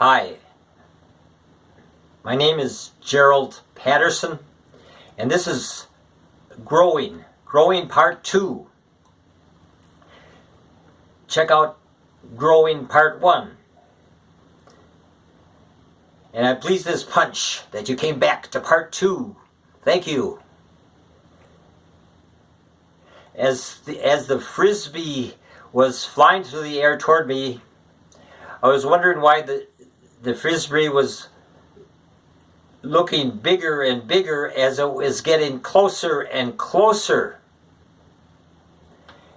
Hi, my name is Gerald Patterson, and this is Growing Part 2. Check out Growing Part 1. And I'm pleased as punch that you came back to Part 2. Thank you. As the frisbee was flying through the air toward me, I was wondering why the frisbee was looking bigger and bigger as it was getting closer and closer.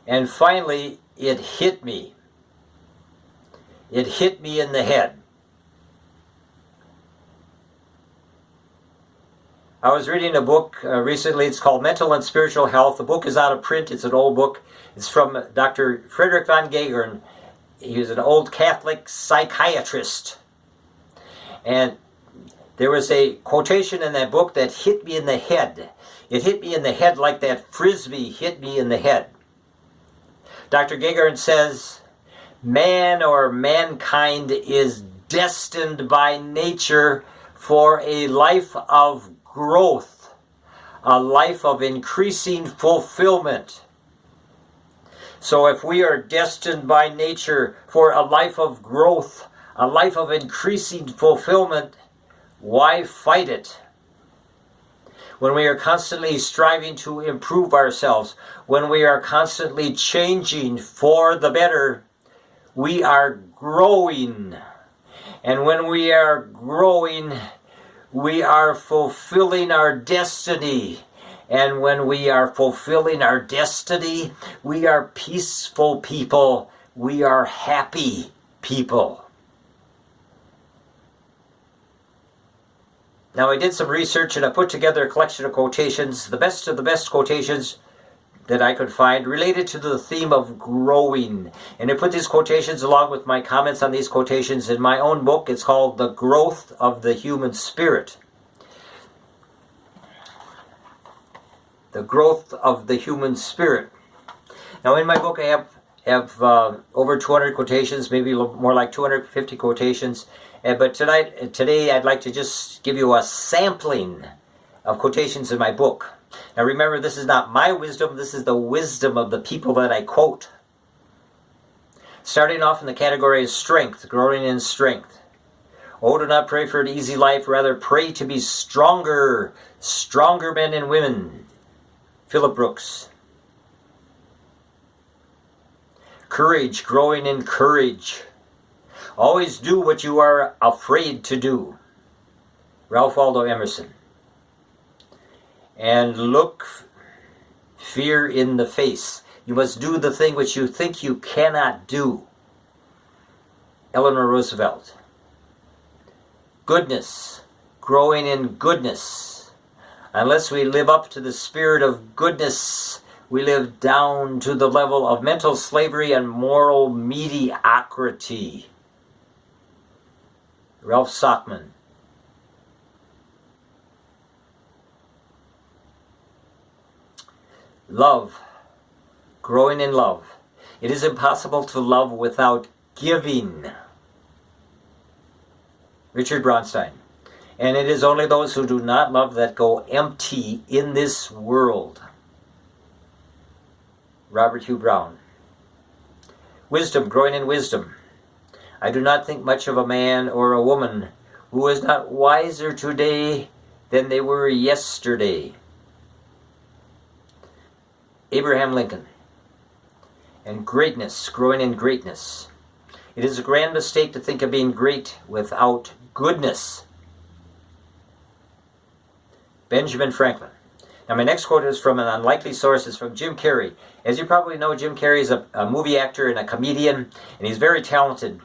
And finally, it hit me. It hit me in the head. I was reading a book recently. It's called Mental and Spiritual Health. The book is out of print. It's an old book. It's from Dr. Frederick von Gagern. He was an old Catholic psychiatrist. And there was a quotation in that book that hit me in the head. It hit me in the head like that frisbee hit me in the head. Dr. Gagern says, man or mankind is destined by nature for a life of growth, a life of increasing fulfillment. So if we are destined by nature for a life of growth, a life of increasing fulfillment, why fight it? When we are constantly striving to improve ourselves, when we are constantly changing for the better, we are growing. And when we are growing, we are fulfilling our destiny. And when we are fulfilling our destiny, we are peaceful people. We are happy people. Now, I did some research and I put together a collection of quotations, the best of the best quotations that I could find related to the theme of growing. And I put these quotations along with my comments on these quotations in my own book. It's called The Growth of the Human Spirit. The Growth of the Human Spirit. Now, in my book, I have over 200 quotations, maybe more like 250 quotations. But today, I'd like to just give you a sampling of quotations in my book. Now, remember, this is not my wisdom. This is the wisdom of the people that I quote. Starting off in the category of strength, growing in strength. Oh, do not pray for an easy life. Rather, pray to be stronger men and women. Philip Brooks. Courage, growing in courage. Always do what you are afraid to do. Ralph Waldo Emerson. And look fear in the face. You must do the thing which you think you cannot do. Eleanor Roosevelt. Goodness, growing in goodness. Unless we live up to the spirit of goodness, we live down to the level of mental slavery and moral mediocrity. Ralph Sockman. Love, growing in love. It is impossible to love without giving. Richard Bronstein. And it is only those who do not love that go empty in this world. Robert Hugh Brown. Wisdom, growing in wisdom. I do not think much of a man or a woman who is not wiser today than they were yesterday. Abraham Lincoln. And greatness, growing in greatness. It is a grand mistake to think of being great without goodness. Benjamin Franklin. Now, my next quote is from an unlikely source. It's from Jim Carrey. As you probably know, Jim Carrey is a movie actor and a comedian, and he's very talented.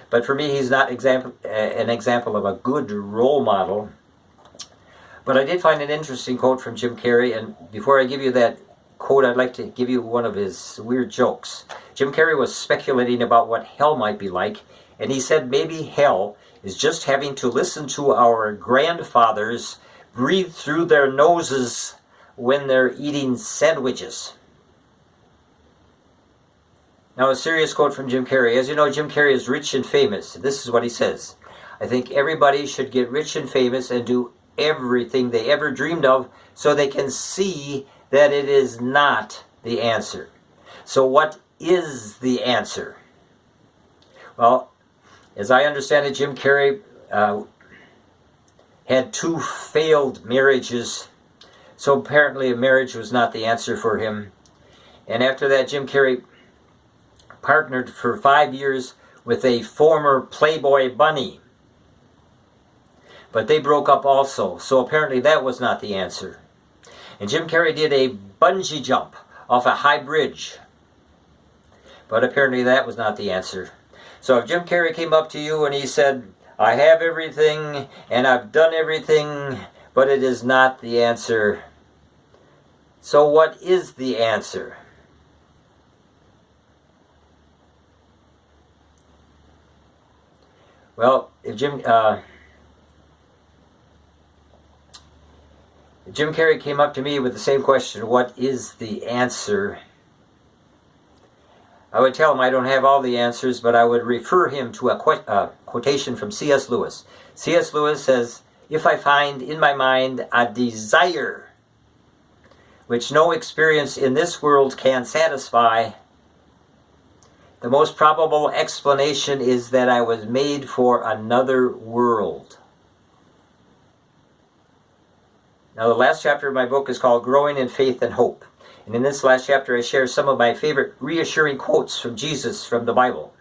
But for me, he's not an example of a good role model. But I did find an interesting quote from Jim Carrey, and before I give you that quote, I'd like to give you one of his weird jokes. Jim Carrey was speculating about what hell might be like, and he said maybe hell is just having to listen to our grandfathers breathe through their noses when they're eating sandwiches. Now, a serious quote from Jim Carrey. As you know, Jim Carrey is rich and famous. This is what he says. I think everybody should get rich and famous and do everything they ever dreamed of so they can see that it is not the answer. So what is the answer? Well, as I understand it, Jim Carrey had 2 failed marriages. So apparently a marriage was not the answer for him. And after that, Jim Carrey partnered for 5 years with a former Playboy bunny. But they broke up also. So apparently that was not the answer. And Jim Carrey did a bungee jump off a high bridge. But apparently that was not the answer. So if Jim Carrey came up to you and he said, I have everything and I've done everything, but it is not the answer. So what is the answer? Well, if Jim Carrey came up to me with the same question, what is the answer? I would tell him I don't have all the answers, but I would refer him to a quotation from C.S. Lewis. C.S. Lewis says, if I find in my mind a desire which no experience in this world can satisfy, the most probable explanation is that I was made for another world. Now, the last chapter of my book is called Growing in Faith and Hope. And in this last chapter, I share some of my favorite reassuring quotes from Jesus from the Bible.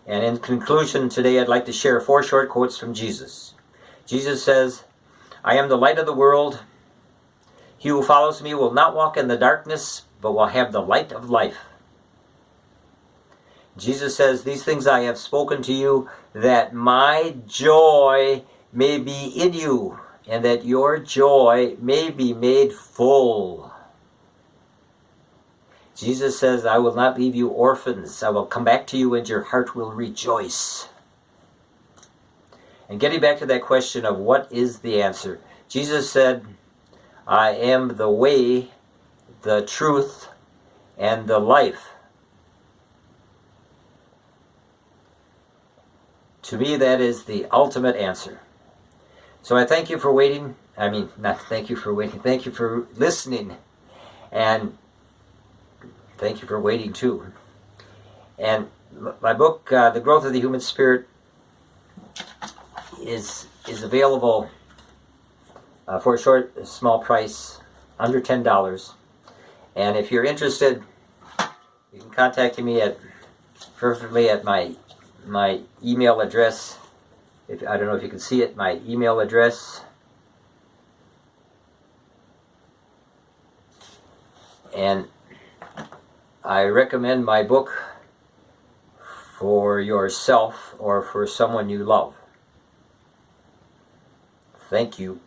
And in conclusion today, I'd like to share 4 short quotes from Jesus. Jesus says, I am the light of the world. He who follows me will not walk in the darkness, but will have the light of life. Jesus says, these things I have spoken to you, that my joy may be in you, and that your joy may be made full. Jesus says, I will not leave you orphans. I will come back to you and your heart will rejoice. And getting back to that question of what is the answer, Jesus said, I am the way, the truth, and the life. To me, that is the ultimate answer. So I thank you for waiting. Thank you for listening. And thank you for waiting too. And my book, The Growth of the Human Spirit, is available for a small price, under $10. And if you're interested, you can contact me preferably at my email address. I don't know if you can see it, my email address. And I recommend my book for yourself or for someone you love. Thank you.